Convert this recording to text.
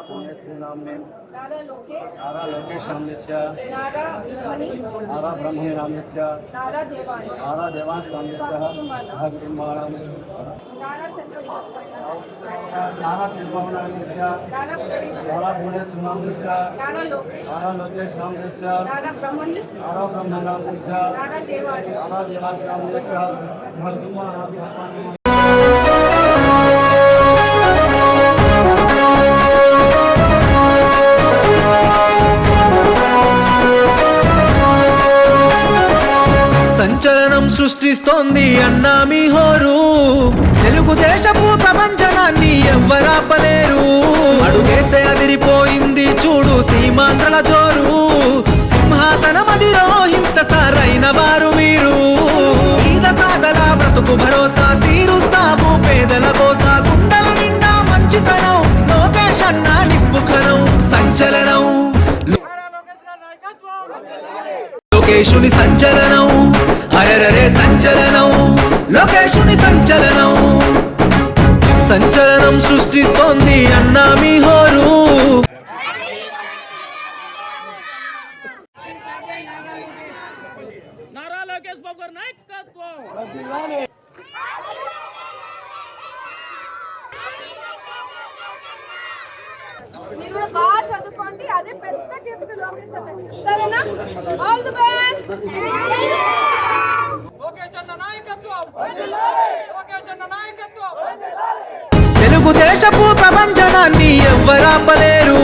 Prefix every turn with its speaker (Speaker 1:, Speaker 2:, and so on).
Speaker 1: पुण्यश्रीनाम्ने
Speaker 2: नारा
Speaker 1: लोकेश नाम्नस्य
Speaker 2: नारा ब्रह्मणि
Speaker 1: नाम्नस्य
Speaker 2: नारा
Speaker 1: देवांश नाम्नस्य भगवन्माणाम् नारा त्रिभुवनाम्नस्य नारा भुवनेश्वर नाम्नस्य
Speaker 2: नारा
Speaker 1: लोकेश नाम्नस्य
Speaker 2: नारा ब्रह्मणि
Speaker 1: नाम्नस्य
Speaker 2: नारा
Speaker 1: देवांश नाम्नस्य भगवन्माणाम्
Speaker 3: సంచలనం సృష్టిస్తోంది అన్నా మీ హోరు తెలుగుదేశపు ప్రపంచనాన్ని ఎవ్వరాపలేరు అడుగేస్తే అదిరిపోయింది చూడు సీమాంధ్రల జోరు సింహాసనమదిరో హింస సారైన వారు మీరు ఈద సాగల బ్రతుకు భరోసా తీరుస్తావు పేదల కోసా గుండెల నిండా మంచితనం లోకేష్ అన్నా నిప్పుకనం సంచలనం లోకేశుని సంచలనం అరరే సంచలనం లోకేశుని సంచలనం సంచలనం సృష్టిస్తోంది అన్నా మీ హోరు
Speaker 4: నారా లోకేష్ బాబు గారి నాయకత్వం
Speaker 2: మీరు కూడా బాగా చదువుకోండి అదే పెద్ద గిఫ్ట్ లోకేష్ సరేనా ఆల్ ది బెస్ట్
Speaker 4: లోకేష్ అన్న నాయకత్వం లోకేష్ అన్న నాయకత్వం
Speaker 3: తెలుగుదేశపు ప్రపంచనాన్ని ఎవ్వరాపలేరు